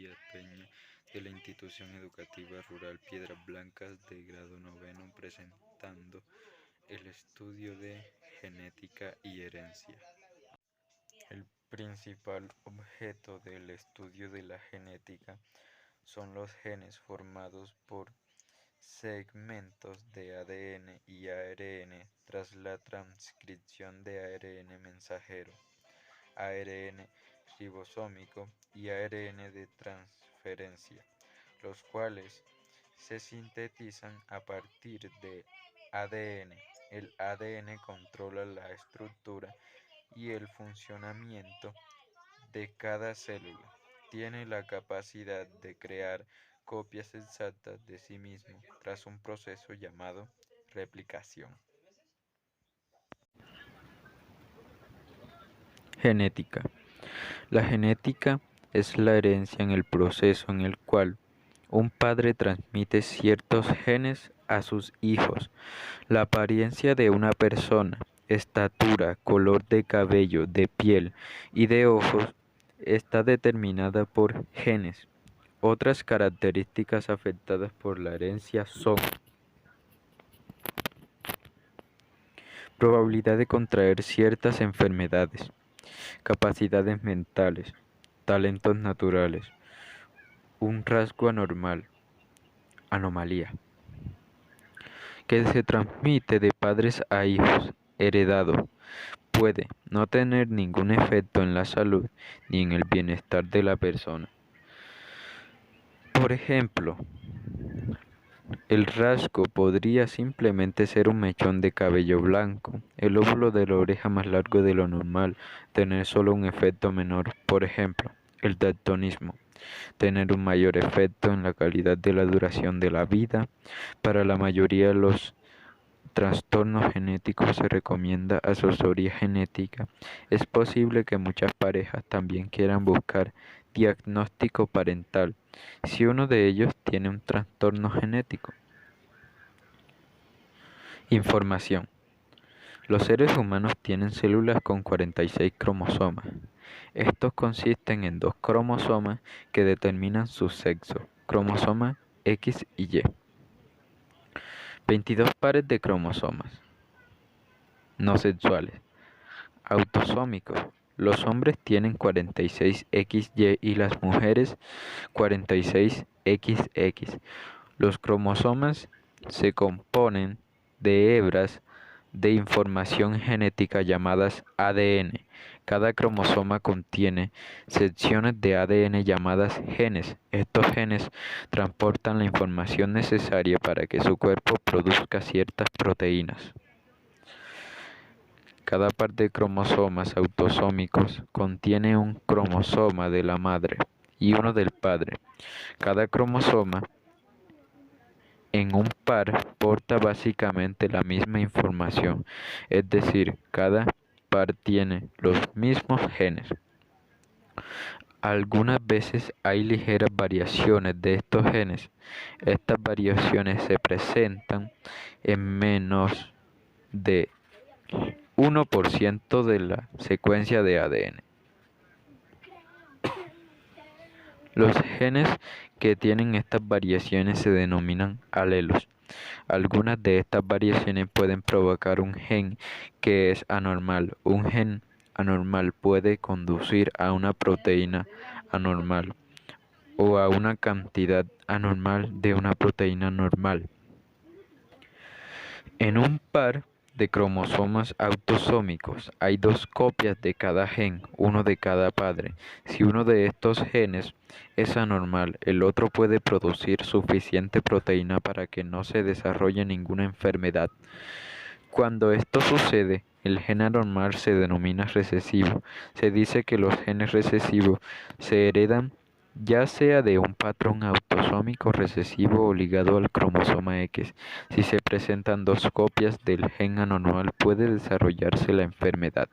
María Peña de la Institución Educativa Rural Piedras Blancas de grado noveno presentando el estudio de genética y herencia. El principal objeto del estudio de la genética son los genes formados por segmentos de ADN y ARN tras la transcripción de ARN mensajero, ARN ribosómico y ARN de transferencia, los cuales se sintetizan a partir de ADN. El ADN controla la estructura y el funcionamiento de cada célula. Tiene la capacidad de crear copias exactas de sí mismo tras un proceso llamado replicación. Genética. La genética es la herencia en el proceso en el cual un padre transmite ciertos genes a sus hijos. La apariencia de una persona, estatura, color de cabello, de piel y de ojos está determinada por genes. Otras características afectadas por la herencia son probabilidad de contraer ciertas enfermedades, capacidades mentales, talentos naturales, un rasgo anormal, anomalía, que se transmite de padres a hijos, heredado. Puede no tener ningún efecto en la salud ni en el bienestar de la persona. Por ejemplo, el rasgo podría simplemente ser un mechón de cabello blanco, el lóbulo de la oreja más largo de lo normal, tener solo un efecto menor. Por ejemplo, el daltonismo, tener un mayor efecto en la calidad de la duración de la vida. Para la mayoría de los trastornos genéticos se recomienda asesoría genética. Es posible que muchas parejas también quieran buscar diagnóstico parental si uno de ellos tiene un trastorno genético. Información. Los seres humanos tienen células con 46 cromosomas. Estos consisten en 2 cromosomas que determinan su sexo, cromosomas X y Y. 22 pares de cromosomas no sexuales, autosómicos. Los hombres tienen 46XY y las mujeres 46XX. Los cromosomas se componen de hebras de información genética llamadas ADN. Cada cromosoma contiene secciones de ADN llamadas genes. Estos genes transportan la información necesaria para que su cuerpo produzca ciertas proteínas. Cada par de cromosomas autosómicos contiene un cromosoma de la madre y uno del padre. Cada cromosoma en un par porta básicamente la misma información, es decir, cada par tiene los mismos genes. Algunas veces hay ligeras variaciones de estos genes. Estas variaciones se presentan en menos de 1% de la secuencia de ADN. Los genes que tienen estas variaciones se denominan alelos. Algunas de estas variaciones pueden provocar un gen que es anormal. Un gen anormal puede conducir a una proteína anormal o a una cantidad anormal de una proteína normal. En un par de cromosomas autosómicos hay 2 copias de cada gen, uno de cada padre. Si uno de estos genes es anormal, el otro puede producir suficiente proteína para que no se desarrolle ninguna enfermedad. Cuando esto sucede, el gen anormal se denomina recesivo. Se dice que los genes recesivos se heredan ya sea de un patrón autosómico recesivo o ligado al cromosoma X. Si se presentan 2 copias del gen anormal, puede desarrollarse la enfermedad.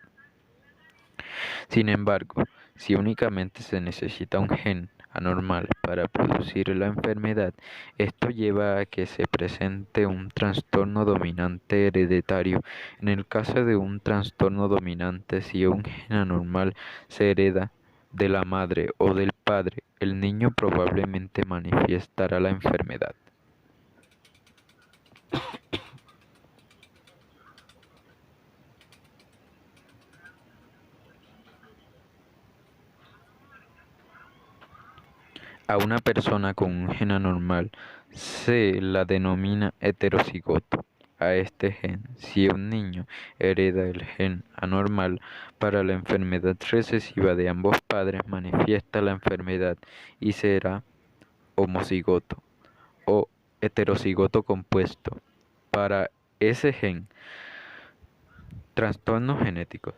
Sin embargo, si únicamente se necesita un gen anormal para producir la enfermedad, esto lleva a que se presente un trastorno dominante hereditario. En el caso de un trastorno dominante, si un gen anormal se hereda de la madre o del padre, el niño probablemente manifestará la enfermedad. A una persona con un gen anormal se la denomina heterocigoto. A este gen, si un niño hereda el gen anormal para la enfermedad recesiva de ambos padres, manifiesta la enfermedad y será homocigoto o heterocigoto compuesto. Para ese gen, trastornos genéticos.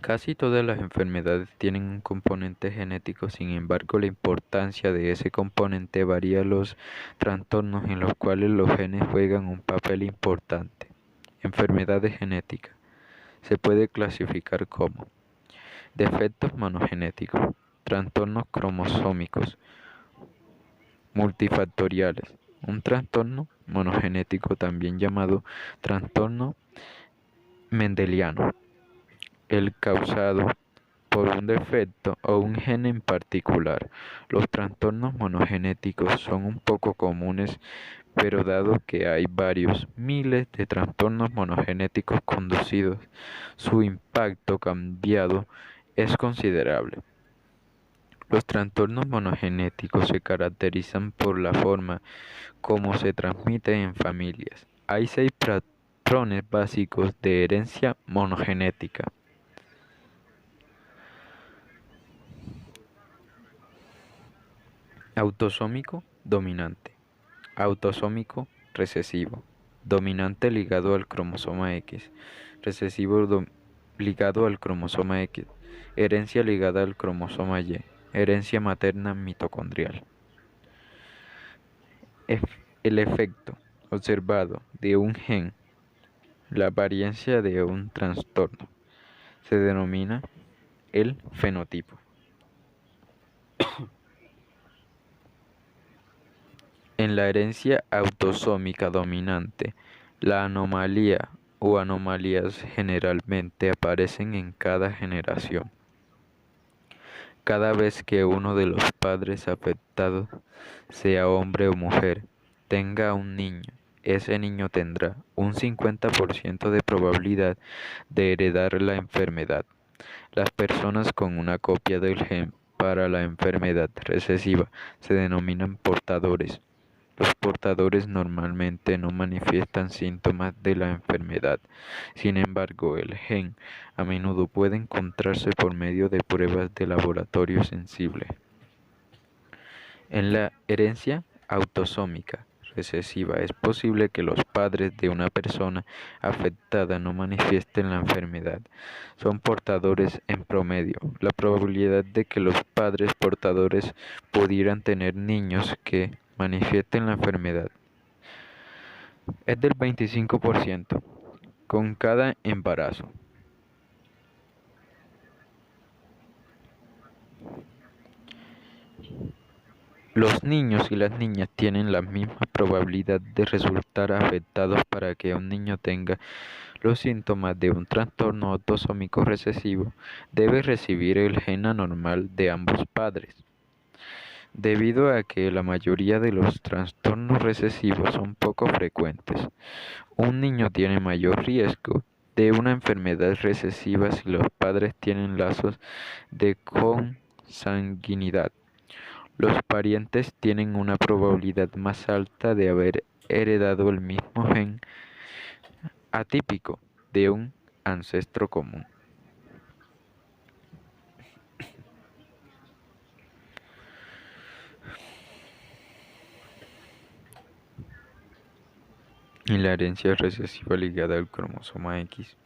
Casi todas las enfermedades tienen un componente genético, sin embargo, la importancia de ese componente varía los trastornos en los cuales los genes juegan un papel importante. Enfermedades genéticas. Se puede clasificar como defectos monogenéticos, trastornos cromosómicos multifactoriales. Un trastorno monogenético, también llamado trastorno mendeliano, el causado por un defecto o un gen en particular. Los trastornos monogenéticos son un poco comunes, pero dado que hay varios miles de trastornos monogenéticos conocidos, su impacto cambiado es considerable. Los trastornos monogenéticos se caracterizan por la forma como se transmiten en familias. Hay 6 patrones básicos de herencia monogenética. Autosómico dominante, autosómico recesivo, dominante ligado al cromosoma X, recesivo ligado al cromosoma X, herencia ligada al cromosoma Y, herencia materna mitocondrial. El efecto observado de un gen, la variancia de un trastorno, se denomina el fenotipo. En la herencia autosómica dominante, la anomalía o anomalías generalmente aparecen en cada generación. Cada vez que uno de los padres afectados, sea hombre o mujer, tenga un niño, ese niño tendrá un 50% de probabilidad de heredar la enfermedad. Las personas con una copia del gen para la enfermedad recesiva se denominan portadores. Los portadores normalmente no manifiestan síntomas de la enfermedad. Sin embargo, el gen a menudo puede encontrarse por medio de pruebas de laboratorio sensibles. En la herencia autosómica recesiva es posible que los padres de una persona afectada no manifiesten la enfermedad. Son portadores en promedio. La probabilidad de que los padres portadores pudieran tener niños que manifiesten la enfermedad es del 25% con cada embarazo. Los niños y las niñas tienen la misma probabilidad de resultar afectados para que un niño tenga los síntomas de un trastorno autosómico recesivo. Debe recibir el gen anormal de ambos padres. Debido a que la mayoría de los trastornos recesivos son poco frecuentes, un niño tiene mayor riesgo de una enfermedad recesiva si los padres tienen lazos de consanguinidad. Los parientes tienen una probabilidad más alta de haber heredado el mismo gen atípico de un ancestro común. En la herencia recesiva ligada al cromosoma X,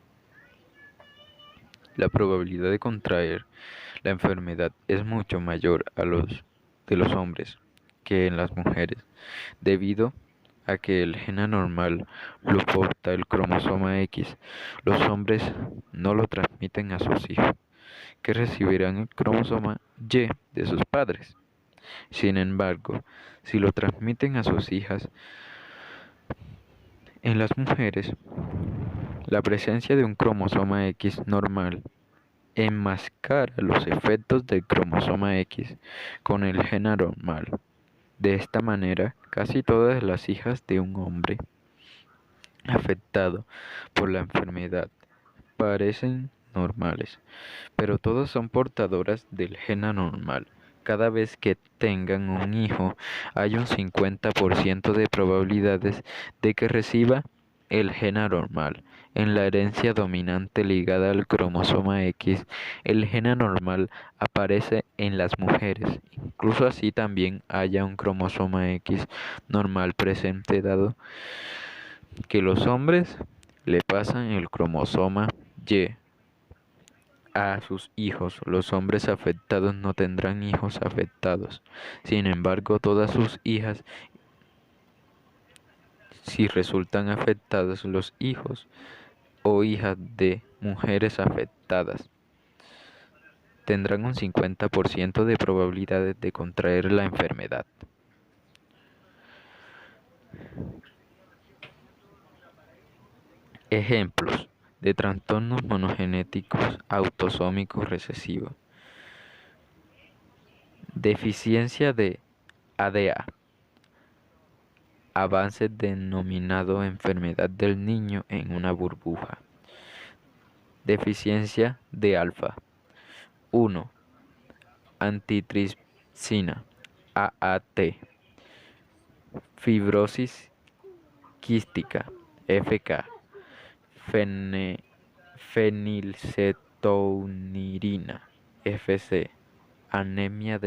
la probabilidad de contraer la enfermedad es mucho mayor de los hombres que en las mujeres, debido a que el gen anormal lo porta el cromosoma X. Los hombres no lo transmiten a sus hijos, que recibirán el cromosoma Y de sus padres. Sin embargo, si lo transmiten a sus hijas, en las mujeres, la presencia de un cromosoma X normal enmascara los efectos del cromosoma X con el gen anormal. De esta manera, casi todas las hijas de un hombre afectado por la enfermedad parecen normales, pero todas son portadoras del gen anormal. Cada vez que tengan un hijo, hay un 50% de probabilidades de que reciba el gen anormal. En la herencia dominante ligada al cromosoma X, el gen anormal aparece en las mujeres, incluso así también haya un cromosoma X normal presente, dado que los hombres le pasan el cromosoma Y a sus hijos. Los hombres afectados no tendrán hijos afectados. Sin embargo, todas sus hijas, si resultan afectados, los hijos o hijas de mujeres afectadas tendrán un 50% de probabilidades de contraer la enfermedad. Ejemplos de trastornos monogenéticos autosómicos recesivos. Deficiencia de ADA, avance denominado enfermedad del niño en una burbuja. Deficiencia de alfa. 1. Antitripsina, AAT. Fibrosis quística, FK. Fenilcetonirina, FC. Anemia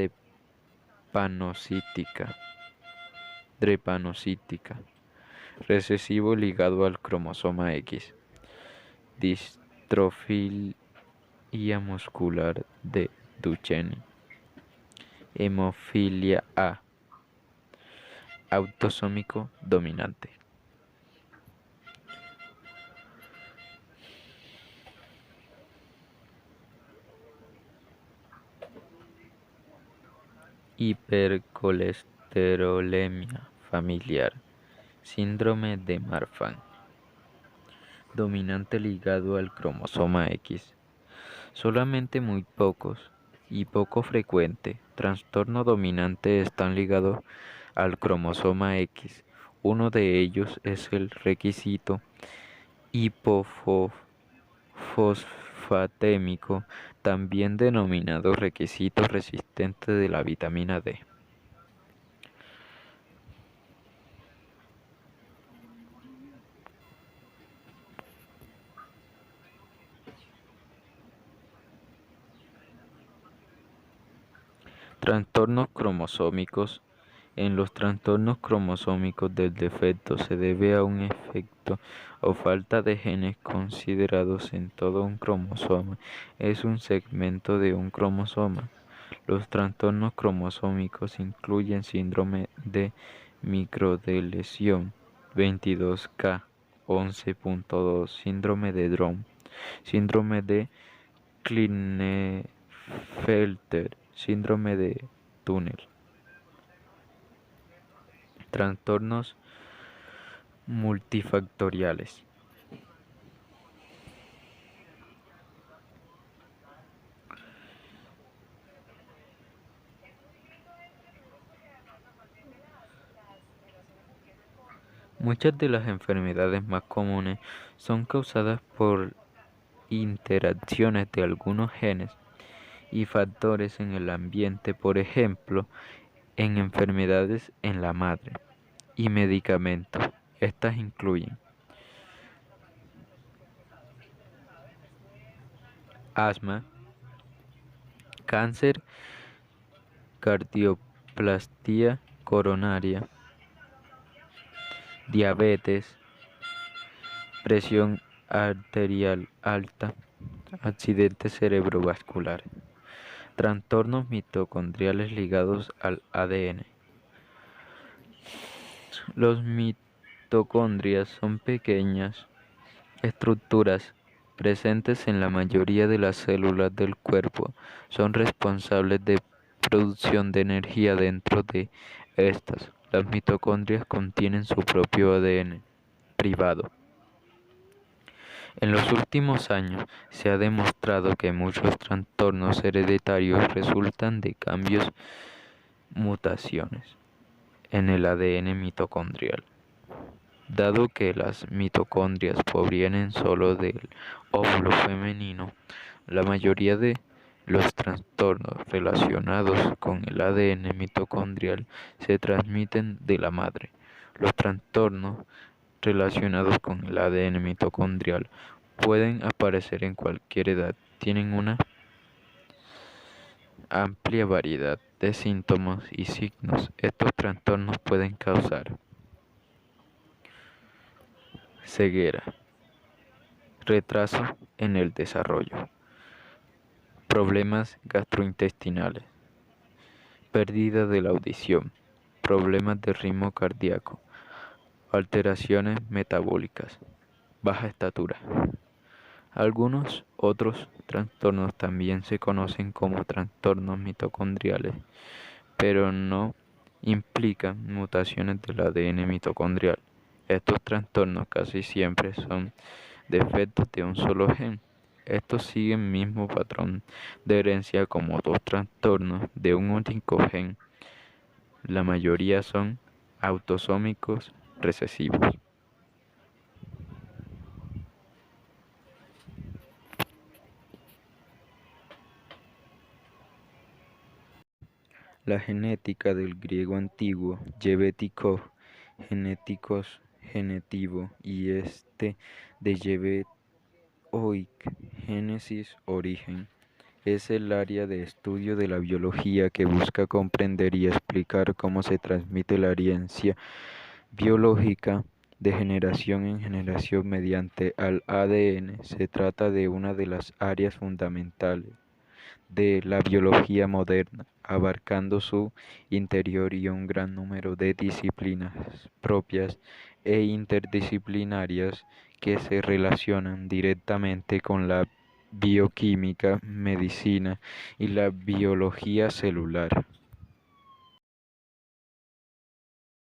drepanocítica, recesivo ligado al cromosoma X. Distrofilia muscular de Duchenne. Hemofilia A, autosómico dominante. Hipercolesterolemia familiar, síndrome de Marfan, dominante ligado al cromosoma X. Solamente muy pocos y poco frecuente trastorno dominante están ligados al cromosoma X. Uno de ellos es el requisito hipofosfatémico, también denominado requisito resistente de la vitamina D. Trastornos cromosómicos. En los trastornos cromosómicos del defecto se debe a un efecto o falta de genes considerados en todo un cromosoma. Es un segmento de un cromosoma. Los trastornos cromosómicos incluyen síndrome de microdeleción 22K 11.2, síndrome de Down, síndrome de Klinefelter, síndrome de túnel. Trastornos multifactoriales. Muchas de las enfermedades más comunes son causadas por interacciones de algunos genes y factores en el ambiente, por ejemplo, en enfermedades en la madre y medicamentos. Estas incluyen asma, cáncer, cardioplastia coronaria, diabetes, presión arterial alta, accidente cerebrovascular, trastornos mitocondriales ligados al ADN. Los mitocondrias son pequeñas estructuras presentes en la mayoría de las células del cuerpo. Son responsables de producción de energía dentro de estas. Las mitocondrias contienen su propio ADN privado. En los últimos años se ha demostrado que muchos trastornos hereditarios resultan de cambios, mutaciones, en el ADN mitocondrial. Dado que las mitocondrias provienen solo del óvulo femenino, la mayoría de los trastornos relacionados con el ADN mitocondrial se transmiten de la madre. Los trastornos relacionados con el ADN mitocondrial pueden aparecer en cualquier edad, tienen una amplia variedad de síntomas y signos. Estos trastornos pueden causar ceguera, retraso en el desarrollo, problemas gastrointestinales, pérdida de la audición, problemas de ritmo cardíaco, alteraciones metabólicas, baja estatura. Algunos otros trastornos también se conocen como trastornos mitocondriales, pero no implican mutaciones del ADN mitocondrial. Estos trastornos casi siempre son defectos de un solo gen. Estos siguen el mismo patrón de herencia como dos trastornos de un único gen. La mayoría son autosómicos recesivos. La genética del griego antiguo, "genetikos", genéticos, genetivo, y de "gebetoik", génesis, origen, es el área de estudio de la biología que busca comprender y explicar cómo se transmite la herencia biológica de generación en generación mediante el ADN. Se trata de una de las áreas fundamentales de la biología moderna, abarcando su interior y un gran número de disciplinas propias e interdisciplinarias que se relacionan directamente con la bioquímica, medicina y la biología celular.